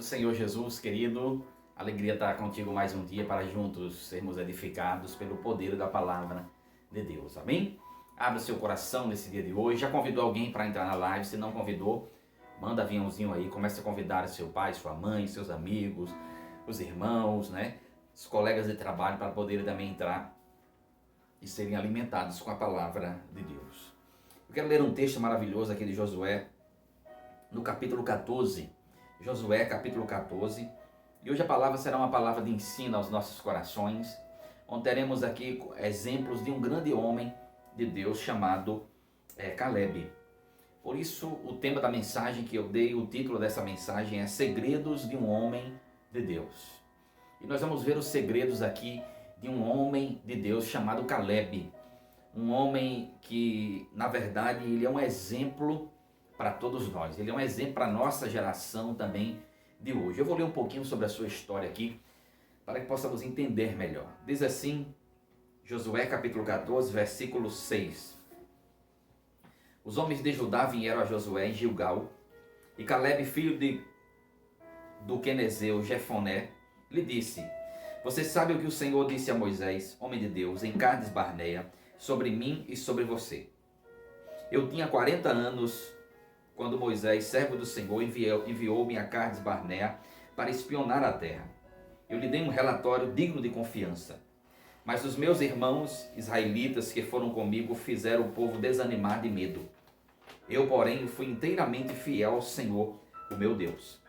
Senhor Jesus, querido, alegria estar contigo mais um dia para juntos sermos edificados pelo poder da palavra de Deus, amém? Abra seu coração nesse dia de hoje. Já convidou alguém para entrar na live? Se não convidou, manda aviãozinho aí, comece a convidar seu pai, sua mãe, seus amigos, os irmãos, né? Os colegas de trabalho para poderem também entrar e serem alimentados com a palavra de Deus. Eu quero ler um texto maravilhoso aqui de Josué, no capítulo 14. Josué, capítulo 14. E hoje a palavra será uma palavra de ensino aos nossos corações, onde teremos aqui exemplos de um grande homem de Deus chamado Caleb. Por isso, o tema da mensagem que eu dei, o título dessa mensagem é Segredos de um Homem de Deus. E nós vamos ver os segredos aqui de um homem de Deus chamado Caleb. Um homem que, na verdade, ele é um exemplo para todos nós. Ele é um exemplo para a nossa geração também de hoje. Eu vou ler um pouquinho sobre a sua história aqui, para que possamos entender melhor. Diz assim, Josué capítulo 14, versículo 6. Os homens de Judá vieram a Josué em Gilgal, e Caleb, filho do quenezeu Jefoné, lhe disse: Você sabe o que o Senhor disse a Moisés, homem de Deus, em Cades Barneia, sobre mim e sobre você. Eu tinha 40 anos quando Moisés, servo do Senhor, enviou-me a Cades Barneia para espionar a terra. Eu lhe dei um relatório digno de confiança. Mas os meus irmãos israelitas que foram comigo fizeram o povo desanimar de medo. Eu, porém, fui inteiramente fiel ao Senhor, o meu Deus.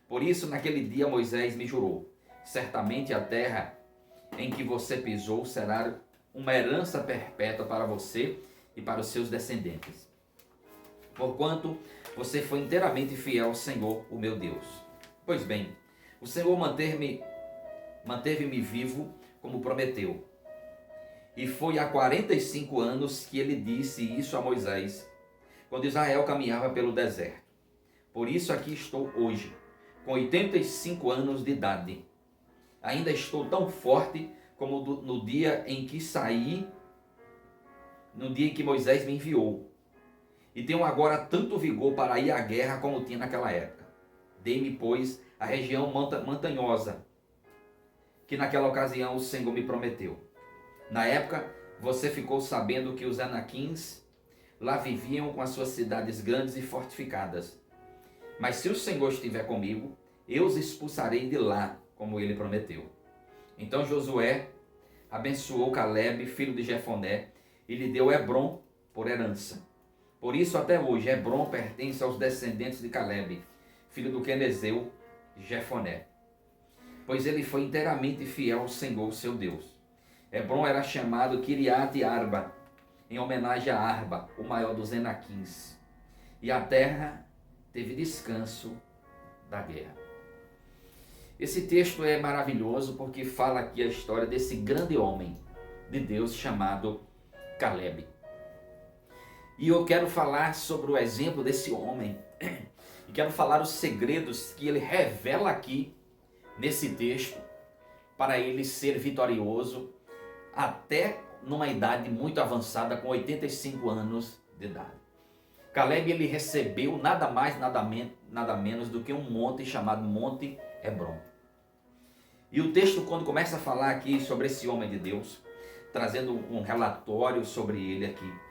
Por isso, naquele dia, Moisés me jurou: certamente a terra em que você pisou será uma herança perpétua para você e para os seus descendentes. Porquanto você foi inteiramente fiel ao Senhor, o meu Deus. Pois bem, o Senhor manteve-me vivo como prometeu. E foi há 45 anos que ele disse isso a Moisés, quando Israel caminhava pelo deserto. Por isso aqui estou hoje, com 85 anos de idade. Ainda estou tão forte como no dia em que saí, no dia em que Moisés me enviou. E tenho agora tanto vigor para ir à guerra como tinha naquela época. Dei-me, pois, a região montanhosa, que naquela ocasião o Senhor me prometeu. Na época, você ficou sabendo que os anaquins lá viviam com as suas cidades grandes e fortificadas. Mas se o Senhor estiver comigo, eu os expulsarei de lá, como ele prometeu. Então Josué abençoou Caleb, filho de Jefoné, e lhe deu Hebrom por herança. Por isso, até hoje, Hebrom pertence aos descendentes de Caleb, filho do quenezeu Jefoné, pois ele foi inteiramente fiel ao Senhor, seu Deus. Hebrom era chamado Kiriat Arba, em homenagem a Arba, o maior dos Enaquins. E a terra teve descanso da guerra. Esse texto é maravilhoso porque fala aqui a história desse grande homem de Deus chamado Caleb. E eu quero falar sobre o exemplo desse homem. E quero falar os segredos que ele revela aqui nesse texto para ele ser vitorioso até numa idade muito avançada, com 85 anos de idade. Caleb, ele recebeu nada mais, nada menos do que um monte chamado Monte Hebrom. E o texto, quando começa a falar aqui sobre esse homem de Deus, trazendo um relatório sobre ele aqui,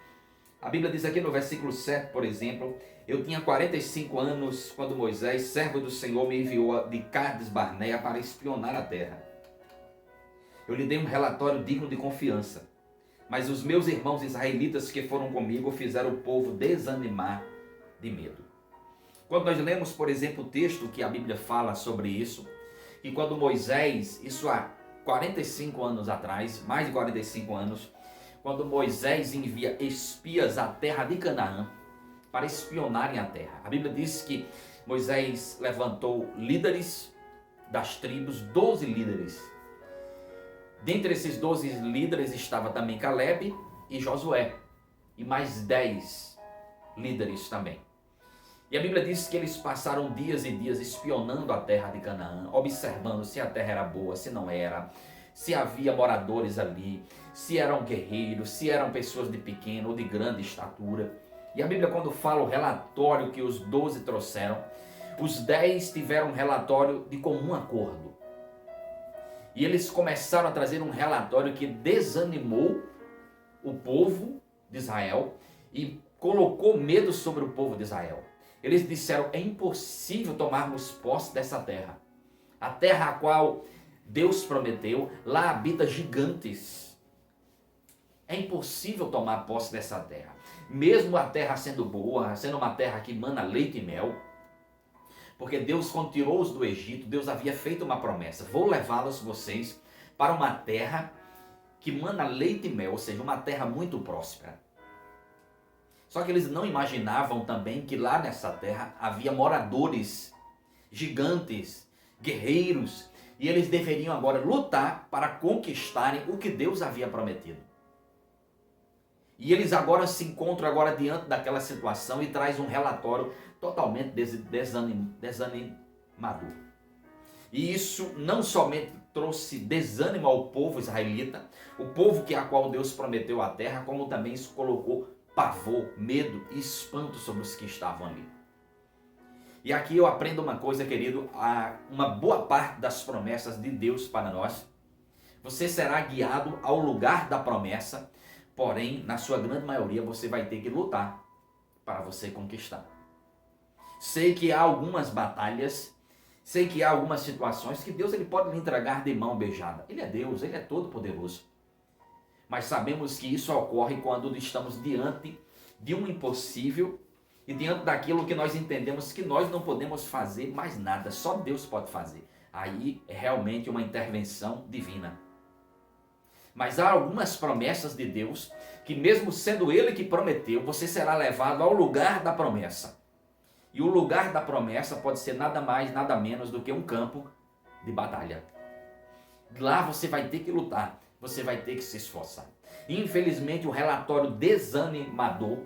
a Bíblia diz aqui no versículo 7, por exemplo: Eu tinha 45 anos quando Moisés, servo do Senhor, me enviou de Cades Barneia para espionar a terra. Eu lhe dei um relatório digno de confiança. Mas os meus irmãos israelitas que foram comigo fizeram o povo desanimar de medo. Quando nós lemos, por exemplo, o texto que a Bíblia fala sobre isso, que quando Moisés, isso há 45 anos atrás, mais de 45 anos, quando Moisés envia espias à terra de Canaã para espionarem a terra. A Bíblia diz que Moisés levantou líderes das tribos, 12 líderes. Dentre esses 12 líderes estava também Caleb e Josué, e mais 10 líderes também. E a Bíblia diz que eles passaram dias e dias espionando a terra de Canaã, observando se a terra era boa, se não era, se havia moradores ali, se eram guerreiros, se eram pessoas de pequena ou de grande estatura. E a Bíblia, quando fala o relatório que os 12 trouxeram, os 10 tiveram um relatório de comum acordo. E eles começaram a trazer um relatório que desanimou o povo de Israel e colocou medo sobre o povo de Israel. Eles disseram: é impossível tomarmos posse dessa terra. A terra a qual Deus prometeu, lá habita gigantes. É impossível tomar posse dessa terra. Mesmo a terra sendo boa, sendo uma terra que mana leite e mel, porque Deus, quando tirou-os do Egito, Deus havia feito uma promessa: vou levá-los vocês para uma terra que mana leite e mel, ou seja, uma terra muito próspera. Só que eles não imaginavam também que lá nessa terra havia moradores, gigantes, guerreiros, e eles deveriam agora lutar para conquistarem o que Deus havia prometido. E eles agora se encontram agora diante daquela situação e traz um relatório totalmente desanimador. E isso não somente trouxe desânimo ao povo israelita, o povo que a qual Deus prometeu a terra, como também isso colocou pavor, medo e espanto sobre os que estavam ali. E aqui eu aprendo uma coisa, querido: uma boa parte das promessas de Deus para nós, você será guiado ao lugar da promessa, porém, na sua grande maioria, você vai ter que lutar para você conquistar. Sei que há algumas batalhas, sei que há algumas situações que Deus ele pode lhe entregar de mão beijada. Ele é Deus, Ele é todo poderoso. Mas sabemos que isso ocorre quando estamos diante de um impossível e diante daquilo que nós entendemos que nós não podemos fazer mais nada, só Deus pode fazer. Aí é realmente uma intervenção divina. Mas há algumas promessas de Deus que, mesmo sendo Ele que prometeu, você será levado ao lugar da promessa. E o lugar da promessa pode ser nada mais, nada menos do que um campo de batalha. Lá você vai ter que lutar, você vai ter que se esforçar. Infelizmente, o relatório desanimador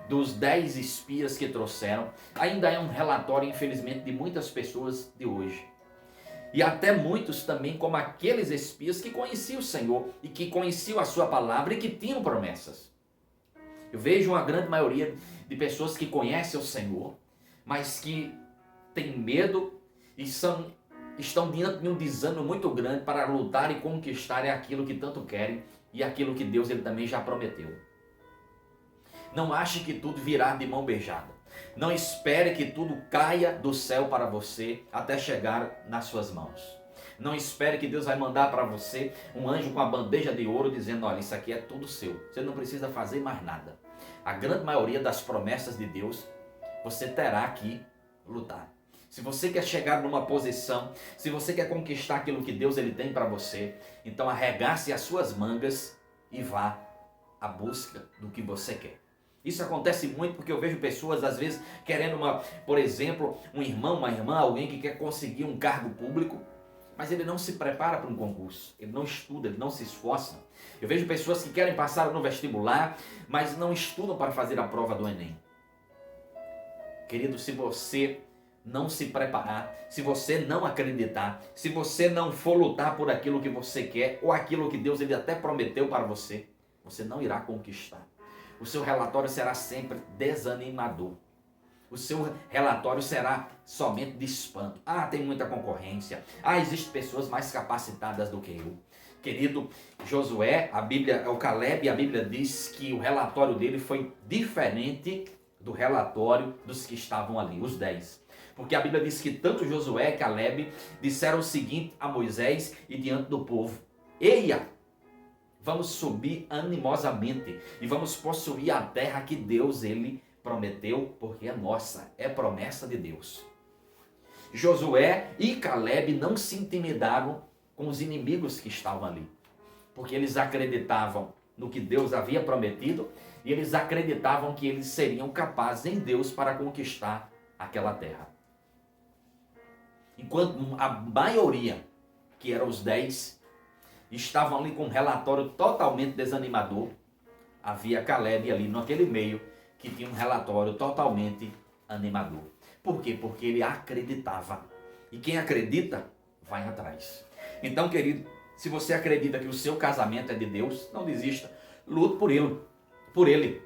dos 10 espias que trouxeram ainda é um relatório, infelizmente, de muitas pessoas de hoje. E até muitos também, como aqueles espias que conheciam o Senhor e que conheciam a sua palavra e que tinham promessas. Eu vejo uma grande maioria de pessoas que conhecem o Senhor, mas que têm medo e estão diante de um desânimo muito grande para lutar e conquistar aquilo que tanto querem e aquilo que Deus ele também já prometeu. Não ache que tudo virá de mão beijada. Não espere que tudo caia do céu para você até chegar nas suas mãos. Não espere que Deus vai mandar para você um anjo com a bandeja de ouro dizendo: olha, isso aqui é tudo seu. Você não precisa fazer mais nada. A grande maioria das promessas de Deus, você terá que lutar. Se você quer chegar numa posição, se você quer conquistar aquilo que Deus ele tem para você, então arregace as suas mangas e vá à busca do que você quer. Isso acontece muito porque eu vejo pessoas, às vezes, querendo, por exemplo, um irmão, uma irmã, alguém que quer conseguir um cargo público, mas ele não se prepara para um concurso, ele não estuda, ele não se esforça. Eu vejo pessoas que querem passar no vestibular, mas não estudam para fazer a prova do Enem. Querido, se você não se preparar, se você não acreditar, se você não for lutar por aquilo que você quer, ou aquilo que Deus ele até prometeu para você, você não irá conquistar. O seu relatório será sempre desanimador. O seu relatório será somente de espanto. Ah, tem muita concorrência. Ah, existem pessoas mais capacitadas do que eu. Querido Josué, o Caleb, a Bíblia diz que o relatório dele foi diferente do relatório dos que estavam ali, os 10. Porque a Bíblia diz que tanto Josué e Caleb disseram o seguinte a Moisés e diante do povo: eia, vamos subir animosamente e vamos possuir a terra que Deus ele prometeu, porque é nossa, é promessa de Deus. Josué e Caleb não se intimidaram com os inimigos que estavam ali, porque eles acreditavam no que Deus havia prometido e eles acreditavam que eles seriam capazes em Deus para conquistar aquela terra. Enquanto a maioria, que eram os 10, estavam ali com um relatório totalmente desanimador, havia Caleb ali naquele meio que tinha um relatório totalmente animador. Por quê? Porque ele acreditava. E quem acredita, vai atrás. Então, querido, se você acredita que o seu casamento é de Deus, não desista. Lute por ele. Por ele.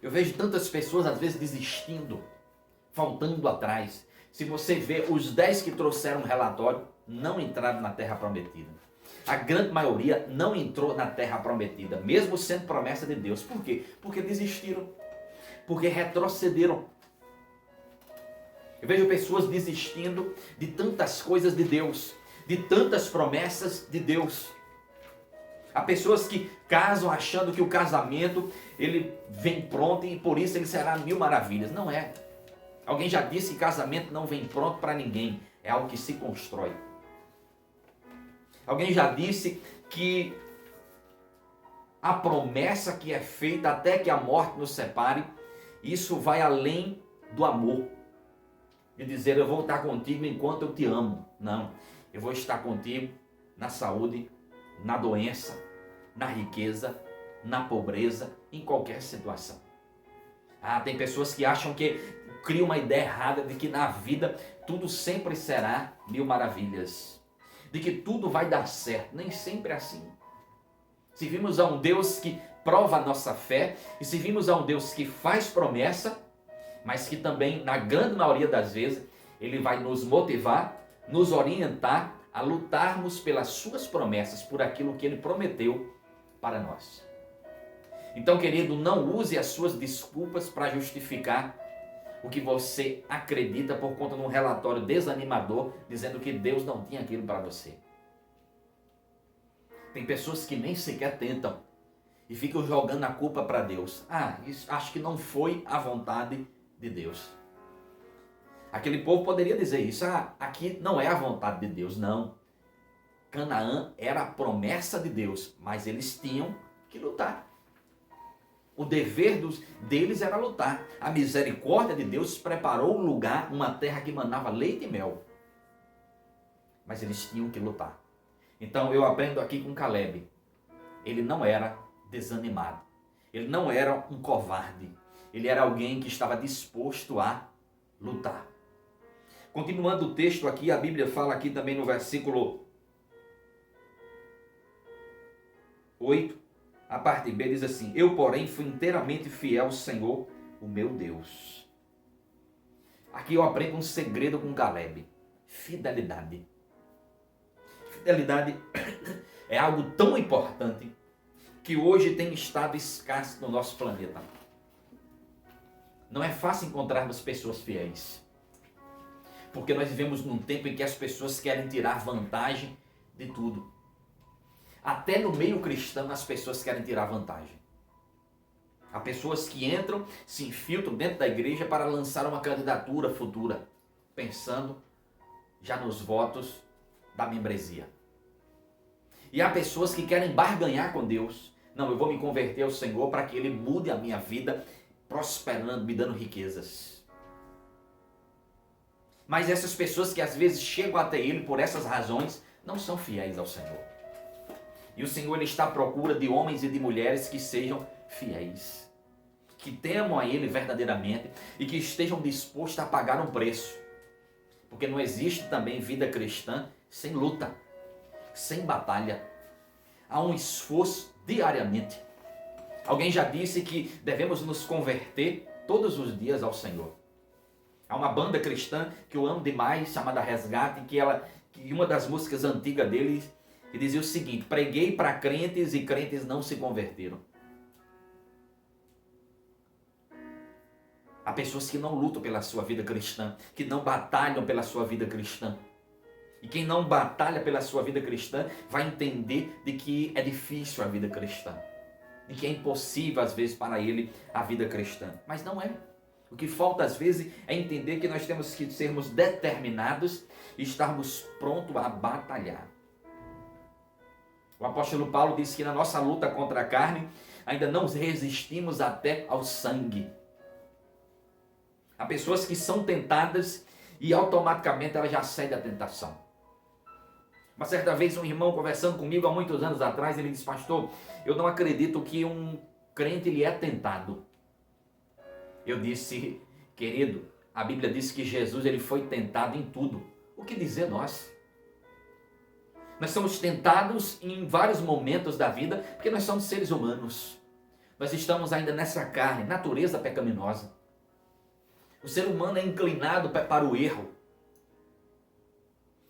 Eu vejo tantas pessoas, às vezes, desistindo, faltando atrás. Se você vê, os 10 que trouxeram um relatório não entraram na terra prometida. A grande maioria não entrou na terra prometida, mesmo sendo promessa de Deus. Por quê? Porque desistiram, porque retrocederam. Eu vejo pessoas desistindo de tantas coisas de Deus, de tantas promessas de Deus. Há pessoas que casam achando que o casamento ele vem pronto e por isso ele será mil maravilhas. Não é. Alguém já disse que casamento não vem pronto para ninguém, é algo que se constrói. Alguém já disse que a promessa que é feita até que a morte nos separe, isso vai além do amor. De dizer, eu vou estar contigo enquanto eu te amo. Não, eu vou estar contigo na saúde, na doença, na riqueza, na pobreza, em qualquer situação. Tem pessoas que acham que criam uma ideia errada de que na vida tudo sempre será mil maravilhas. De que tudo vai dar certo. Nem sempre é assim. Se vimos a um Deus que prova a nossa fé, e se vimos a um Deus que faz promessa, mas que também, na grande maioria das vezes, Ele vai nos motivar, nos orientar a lutarmos pelas suas promessas, por aquilo que Ele prometeu para nós. Então, querido, não use as suas desculpas para justificar o que você acredita por conta de um relatório desanimador, dizendo que Deus não tinha aquilo para você. Tem pessoas que nem sequer tentam e ficam jogando a culpa para Deus. Acho que não foi a vontade de Deus. Aquele povo poderia dizer isso. Aqui não é a vontade de Deus, não. Canaã era a promessa de Deus, mas eles tinham que lutar. O dever deles era lutar. A misericórdia de Deus preparou um lugar, uma terra que manava leite e mel. Mas eles tinham que lutar. Então eu aprendo aqui com Caleb. Ele não era desanimado. Ele não era um covarde. Ele era alguém que estava disposto a lutar. Continuando o texto aqui, a Bíblia fala aqui também no versículo 8, a parte B diz assim: eu, porém, fui inteiramente fiel ao Senhor, o meu Deus. Aqui eu aprendo um segredo com Caleb: fidelidade. Fidelidade é algo tão importante que hoje tem estado escasso no nosso planeta. Não é fácil encontrarmos pessoas fiéis, porque nós vivemos num tempo em que as pessoas querem tirar vantagem de tudo. Até no meio cristão as pessoas querem tirar vantagem. Há pessoas que entram, se infiltram dentro da igreja para lançar uma candidatura futura, pensando já nos votos da membresia. E há pessoas que querem barganhar com Deus. Não, eu vou me converter ao Senhor para que Ele mude a minha vida, prosperando, me dando riquezas. Mas essas pessoas que às vezes chegam até Ele por essas razões, não são fiéis ao Senhor. E o Senhor Ele está à procura de homens e de mulheres que sejam fiéis, que temam a Ele verdadeiramente e que estejam dispostos a pagar um preço. Porque não existe também vida cristã sem luta, sem batalha. Há um esforço diariamente. Alguém já disse que devemos nos converter todos os dias ao Senhor. Há uma banda cristã que eu amo demais, chamada Resgate, que uma das músicas antigas deles que dizia o seguinte: preguei para crentes e crentes não se converteram. Há pessoas que não lutam pela sua vida cristã, que não batalham pela sua vida cristã. E quem não batalha pela sua vida cristã vai entender de que é difícil a vida cristã. E que é impossível às vezes para ele a vida cristã. Mas não é. O que falta às vezes é entender que nós temos que sermos determinados e estarmos prontos a batalhar. O apóstolo Paulo disse que na nossa luta contra a carne ainda não resistimos até ao sangue. Há pessoas que são tentadas e automaticamente ela já cede à tentação. Uma certa vez um irmão conversando comigo há muitos anos atrás, ele disse: pastor, eu não acredito que um crente ele é tentado. Eu disse: querido, a Bíblia diz que Jesus ele foi tentado em tudo. O que dizer nós? Nós somos tentados em vários momentos da vida, porque nós somos seres humanos. Nós estamos ainda nessa carne, natureza pecaminosa. O ser humano é inclinado para o erro.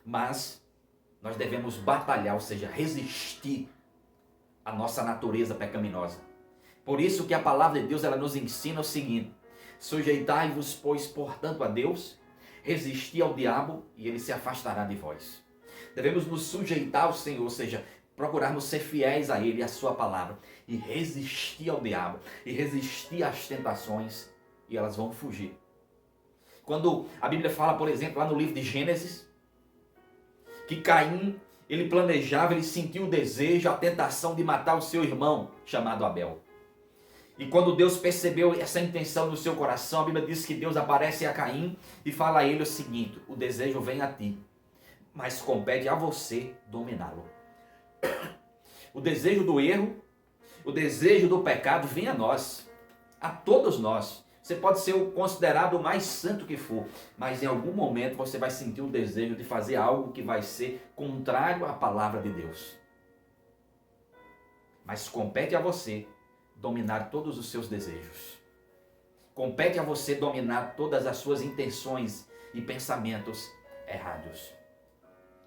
Mas nós devemos batalhar, ou seja, resistir à nossa natureza pecaminosa. Por isso que a palavra de Deus ela nos ensina o seguinte: sujeitai-vos, pois, portanto, a Deus, resisti ao diabo e ele se afastará de vós. Devemos nos sujeitar ao Senhor, ou seja, procurarmos ser fiéis a Ele e à sua palavra e resistir ao diabo e resistir às tentações e elas vão fugir. Quando a Bíblia fala, por exemplo, lá no livro de Gênesis, que Caim, ele planejava, ele sentiu o desejo, a tentação de matar o seu irmão, chamado Abel. E quando Deus percebeu essa intenção no seu coração, a Bíblia diz que Deus aparece a Caim e fala a ele o seguinte: o desejo vem a ti, mas compete a você dominá-lo. O desejo do erro, o desejo do pecado vem a nós, a todos nós. Você pode ser considerado o mais santo que for, mas em algum momento você vai sentir o desejo de fazer algo que vai ser contrário à palavra de Deus. Mas compete a você dominar todos os seus desejos. Compete a você dominar todas as suas intenções e pensamentos errados.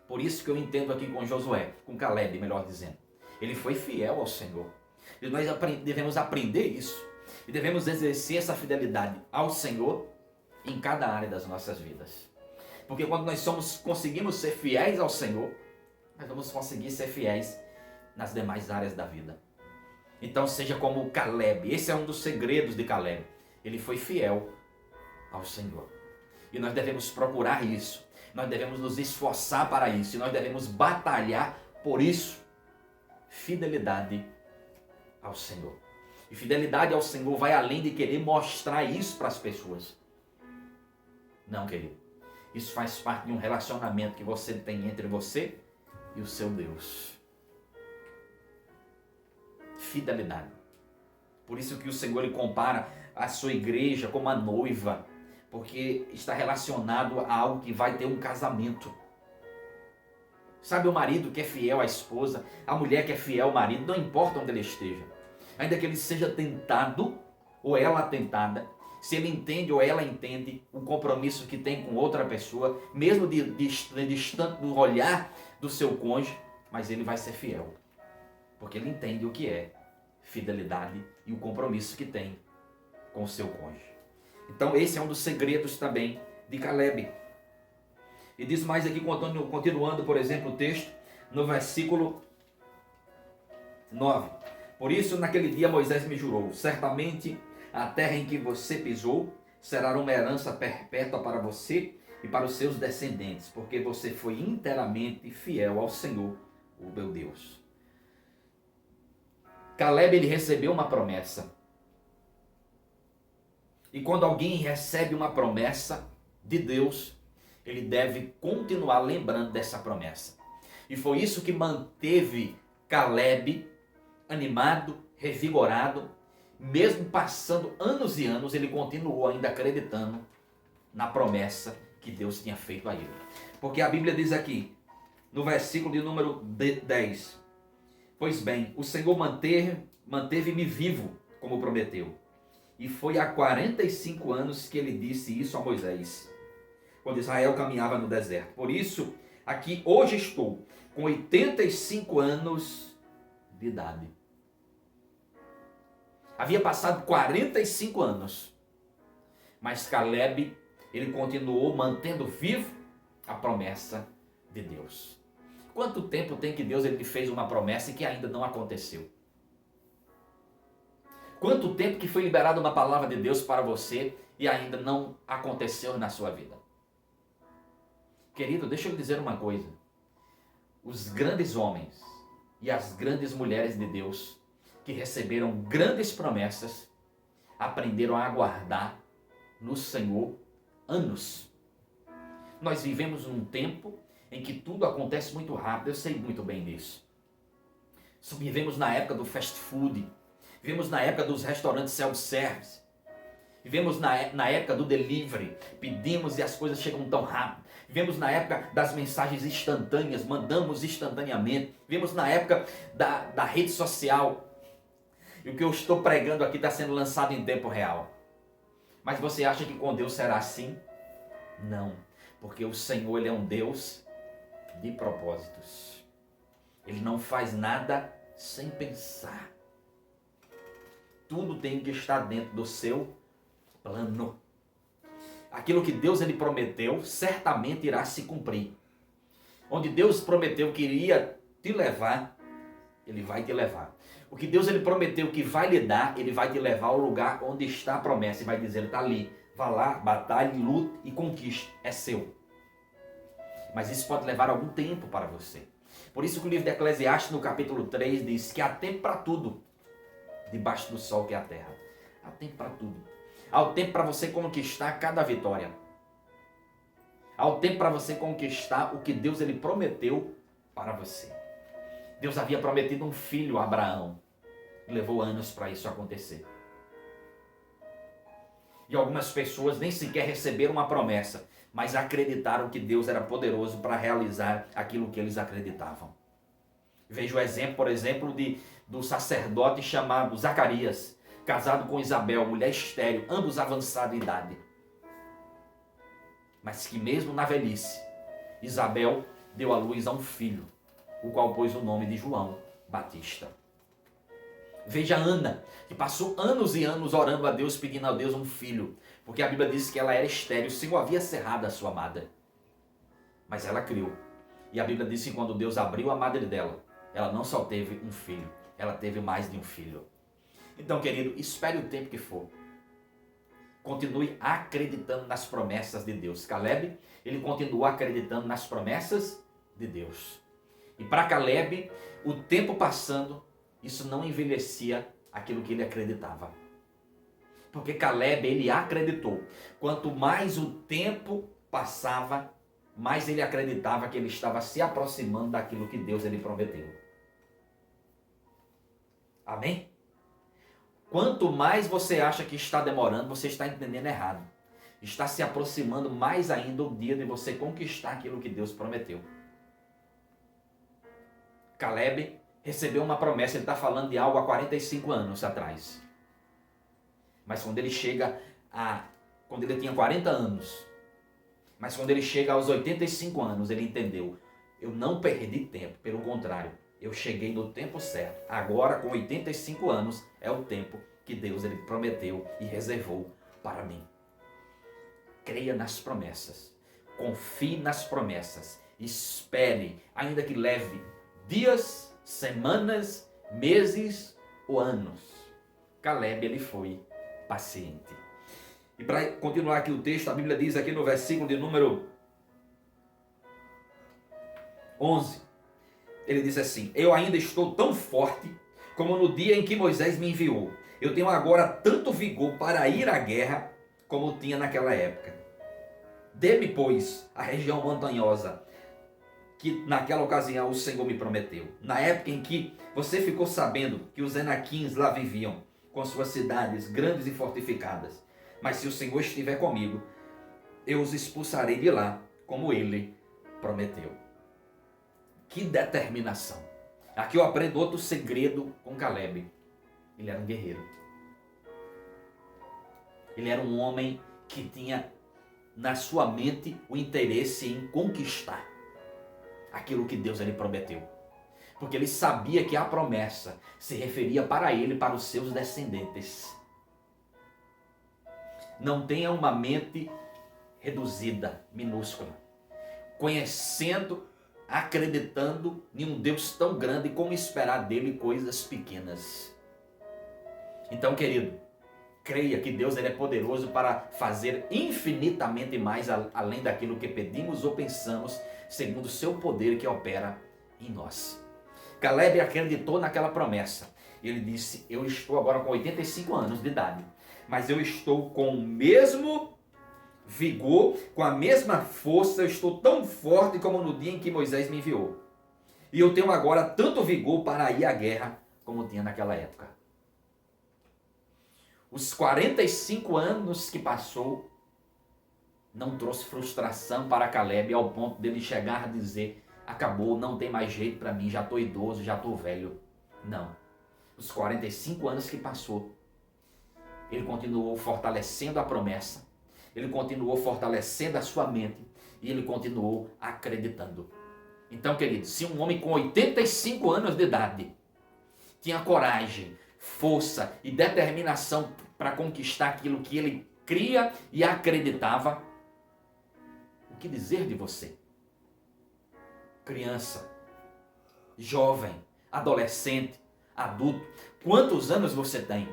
Por isso que eu entendo aqui com Josué, com Caleb, melhor dizendo. Ele foi fiel ao Senhor. E nós devemos aprender isso. E devemos exercer essa fidelidade ao Senhor em cada área das nossas vidas. Porque quando nós conseguimos ser fiéis ao Senhor, nós vamos conseguir ser fiéis nas demais áreas da vida. Então seja como Caleb. Esse é um dos segredos de Caleb. Ele foi fiel ao Senhor. E nós devemos procurar isso. Nós devemos nos esforçar para isso. E nós devemos batalhar por isso. Fidelidade ao Senhor. E fidelidade ao Senhor vai além de querer mostrar isso para as pessoas. Não, querido. Isso faz parte de um relacionamento que você tem entre você e o seu Deus. Fidelidade. Por isso que o Senhor ele compara a sua igreja como a noiva, porque está relacionado a algo que vai ter um casamento. Sabe, o marido que é fiel à esposa, a mulher que é fiel ao marido, não importa onde ele esteja. Ainda que ele seja tentado, ou ela tentada, se ele entende ou ela entende o compromisso que tem com outra pessoa, mesmo distante do olhar do seu cônjuge, mas ele vai ser fiel. Porque ele entende o que é fidelidade e o compromisso que tem com o seu cônjuge. Então esse é um dos segredos também de Caleb. E diz mais aqui, continuando, por exemplo, o texto, no versículo 9. Por isso, naquele dia Moisés me jurou, certamente a terra em que você pisou será uma herança perpétua para você e para os seus descendentes, porque você foi inteiramente fiel ao Senhor, o meu Deus. Caleb, ele recebeu uma promessa. E quando alguém recebe uma promessa de Deus, ele deve continuar lembrando dessa promessa. E foi isso que manteve Caleb animado, revigorado, mesmo passando anos e anos, ele continuou ainda acreditando na promessa que Deus tinha feito a ele. Porque a Bíblia diz aqui, no versículo de número 10, pois bem, o Senhor manteve-me vivo, como prometeu. E foi há 45 anos que ele disse isso a Moisés, quando Israel caminhava no deserto. Por isso, aqui hoje estou, com 85 anos de idade. Havia passado 45 anos, mas Caleb, ele continuou mantendo vivo a promessa de Deus. Quanto tempo tem que Deus ele fez uma promessa e que ainda não aconteceu? Quanto tempo que foi liberada uma palavra de Deus para você e ainda não aconteceu na sua vida? Querido, deixa eu lhe dizer uma coisa. Os grandes homens e as grandes mulheres de Deus que receberam grandes promessas, aprenderam a aguardar no Senhor anos. Nós vivemos num tempo em que tudo acontece muito rápido, eu sei muito bem disso. Vivemos na época do fast food, vivemos na época dos restaurantes self-service, vivemos na época do delivery, pedimos e as coisas chegam tão rápido. Vivemos na época das mensagens instantâneas, mandamos instantaneamente. Vivemos na época da rede social. E o que eu estou pregando aqui está sendo lançado em tempo real. Mas você acha que com Deus será assim? Não, porque o Senhor, Ele é um Deus de propósitos. Ele não faz nada sem pensar. Tudo tem que estar dentro do seu plano. Aquilo que Deus ele prometeu, certamente irá se cumprir. Onde Deus prometeu que iria te levar, Ele vai te levar. O que Deus ele prometeu que vai lhe dar, Ele vai te levar ao lugar onde está a promessa. E vai dizer, está ali. Vá lá, batalhe, lute e conquiste. É seu. Mas isso pode levar algum tempo para você. Por isso que o livro de Eclesiastes, no capítulo 3, diz que há tempo para tudo, debaixo do sol que é a terra. Há tempo para tudo. Há o tempo para você conquistar cada vitória. Há o tempo para você conquistar o que Deus ele prometeu para você. Deus havia prometido um filho a Abraão. Levou anos para isso acontecer. E algumas pessoas nem sequer receberam uma promessa, mas acreditaram que Deus era poderoso para realizar aquilo que eles acreditavam. Veja o exemplo, por exemplo, do sacerdote chamado Zacarias, casado com Isabel, mulher estéril, ambos avançados em idade. Mas que mesmo na velhice, Isabel deu à luz a um filho, o qual pôs o nome de João Batista. Veja Ana, que passou anos e anos orando a Deus, pedindo a Deus um filho, porque a Bíblia diz que ela era estéril, o Senhor havia cerrado a sua madre. Mas ela criou. E a Bíblia diz que quando Deus abriu a madre dela, ela não só teve um filho, ela teve mais de um filho. Então, querido, espere o tempo que for. Continue acreditando nas promessas de Deus. Caleb, ele continuou acreditando nas promessas de Deus. E para Caleb, o tempo passando, isso não envelhecia aquilo que ele acreditava. Porque Caleb, ele acreditou. Quanto mais o tempo passava, mais ele acreditava que ele estava se aproximando daquilo que Deus ele prometeu. Amém? Quanto mais você acha que está demorando, você está entendendo errado. Está se aproximando mais ainda o dia de você conquistar aquilo que Deus prometeu. Caleb recebeu uma promessa, ele está falando de algo há 45 anos atrás. Mas quando ele quando ele tinha 40 anos, mas quando ele chega aos 85 anos, ele entendeu, eu não perdi tempo, pelo contrário, eu cheguei no tempo certo. Agora, com 85 anos, é o tempo que Deus ele prometeu e reservou para mim. Creia nas promessas. Confie nas promessas. Espere, ainda que leve dias, semanas, meses ou anos. Caleb, ele foi paciente. E para continuar aqui o texto, a Bíblia diz aqui no versículo de número 11, ele diz assim, eu ainda estou tão forte como no dia em que Moisés me enviou. Eu tenho agora tanto vigor para ir à guerra como tinha naquela época. Dê-me, pois, a região montanhosa que naquela ocasião o Senhor me prometeu. Na época em que você ficou sabendo que os Enaquins lá viviam, com suas cidades grandes e fortificadas. Mas se o Senhor estiver comigo, eu os expulsarei de lá, como Ele prometeu. Que determinação. Aqui eu aprendo outro segredo com Caleb. Ele era um guerreiro. Ele era um homem que tinha na sua mente o interesse em conquistar aquilo que Deus lhe prometeu. Porque ele sabia que a promessa se referia para ele e para os seus descendentes. Não tenha uma mente reduzida, minúscula. Conhecendo, acreditando em um Deus tão grande, como esperar dele coisas pequenas. Então, querido, creia que Deus ele é poderoso para fazer infinitamente mais além daquilo que pedimos ou pensamos, segundo o seu poder que opera em nós. Caleb acreditou naquela promessa. Ele disse, eu estou agora com 85 anos de idade, mas eu estou com o mesmo vigor, com a mesma força, eu estou tão forte como no dia em que Moisés me enviou. E eu tenho agora tanto vigor para ir à guerra como tinha naquela época. Os 45 anos que passou não trouxe frustração para Caleb ao ponto dele chegar a dizer, acabou, não tem mais jeito para mim, já estou idoso, já estou velho. Não. Os 45 anos que passou, ele continuou fortalecendo a promessa, ele continuou fortalecendo a sua mente e ele continuou acreditando. Então, queridos, se um homem com 85 anos de idade tinha coragem, força e determinação para conquistar aquilo que ele cria e acreditava, o que dizer de você? Criança, jovem, adolescente, adulto, quantos anos você tem?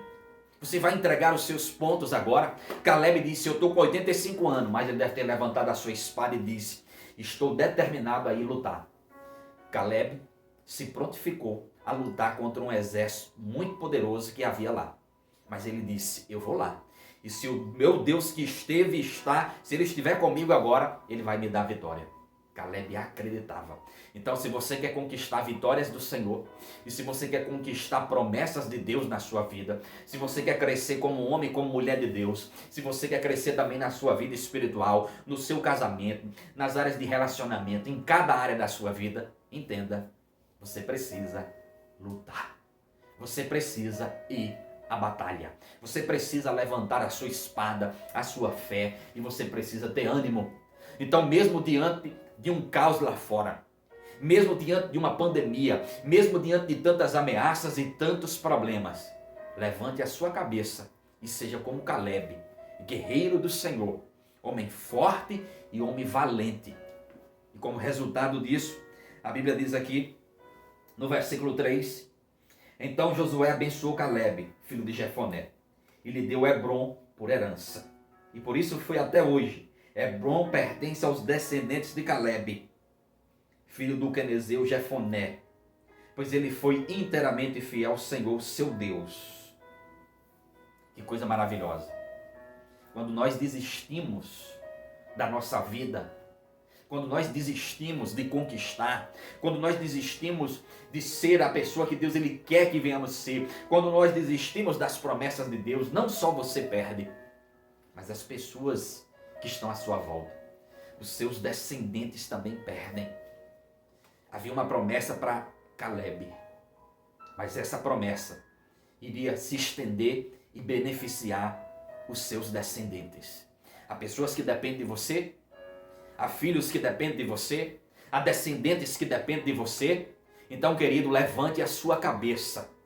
Você vai entregar os seus pontos agora? Caleb disse, eu estou com 85 anos, mas ele deve ter levantado a sua espada e disse, estou determinado a ir lutar. Caleb se prontificou a lutar contra um exército muito poderoso que havia lá. Mas ele disse, eu vou lá. E se o meu Deus que esteve e está, se ele estiver comigo agora, ele vai me dar vitória. Caleb acreditava. Então, se você quer conquistar vitórias do Senhor, e se você quer conquistar promessas de Deus na sua vida, se você quer crescer como homem, como mulher de Deus, se você quer crescer também na sua vida espiritual, no seu casamento, nas áreas de relacionamento, em cada área da sua vida, entenda, você precisa lutar. Você precisa ir à batalha. Você precisa levantar a sua espada, a sua fé, e você precisa ter ânimo. Então, mesmo diante de um caos lá fora, mesmo diante de uma pandemia, mesmo diante de tantas ameaças e tantos problemas, levante a sua cabeça e seja como Caleb, guerreiro do Senhor, homem forte e homem valente. E como resultado disso, a Bíblia diz aqui, no versículo 3, então Josué abençoou Caleb, filho de Jefoné, e lhe deu Hebrom por herança. E por isso foi até hoje. Hebrom pertence aos descendentes de Caleb, filho do quenezeu Jefoné, pois ele foi inteiramente fiel ao Senhor, seu Deus. Que coisa maravilhosa. Quando nós desistimos da nossa vida, quando nós desistimos de conquistar, quando nós desistimos de ser a pessoa que Deus ele quer que venhamos ser, quando nós desistimos das promessas de Deus, não só você perde, mas as pessoas que estão à sua volta, os seus descendentes também perdem. Havia uma promessa para Caleb, mas essa promessa iria se estender e beneficiar os seus descendentes. Há pessoas que dependem de você, há filhos que dependem de você, há descendentes que dependem de você. Então, querido, levante a sua cabeça.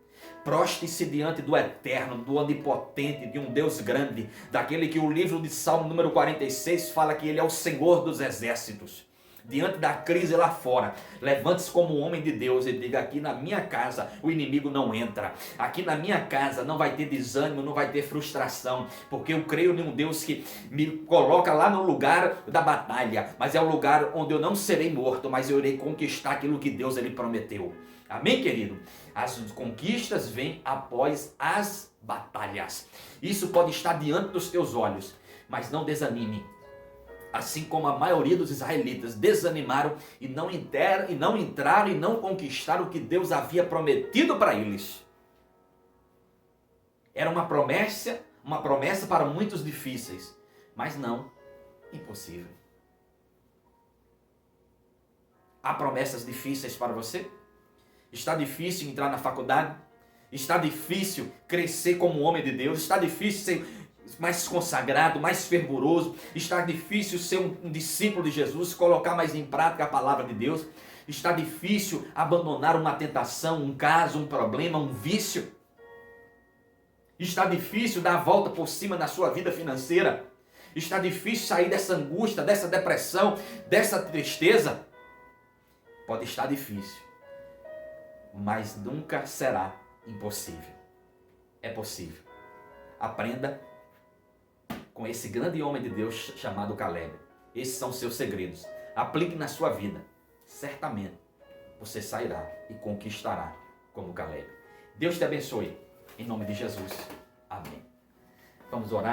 Proste-se diante do eterno, do onipotente, de um Deus grande, daquele que o livro de Salmo número 46 fala que ele é o Senhor dos exércitos. Diante da crise lá fora, levante-se como um homem de Deus e diga, aqui na minha casa o inimigo não entra, aqui na minha casa não vai ter desânimo, não vai ter frustração, porque eu creio em um Deus que me coloca lá no lugar da batalha, mas é o lugar onde eu não serei morto, mas eu irei conquistar aquilo que Deus ele prometeu. Amém, querido? As conquistas vêm após as batalhas. Isso pode estar diante dos teus olhos, mas não desanime. Assim como a maioria dos israelitas desanimaram e não entraram e não conquistaram o que Deus havia prometido para eles. Era uma promessa para muitos difíceis, mas não impossível. Há promessas difíceis para você? Está difícil entrar na faculdade? Está difícil crescer como homem de Deus? Está difícil ser mais consagrado, mais fervoroso? Está difícil ser um discípulo de Jesus, colocar mais em prática a palavra de Deus? Está difícil abandonar uma tentação, um caso, um problema, um vício? Está difícil dar a volta por cima na sua vida financeira? Está difícil sair dessa angústia, dessa depressão, dessa tristeza? Pode estar difícil, mas nunca será impossível. É possível. Aprenda com esse grande homem de Deus chamado Caleb. Esses são os seus segredos. Aplique na sua vida. Certamente você sairá e conquistará como Caleb. Deus te abençoe. Em nome de Jesus. Amém. Vamos orar.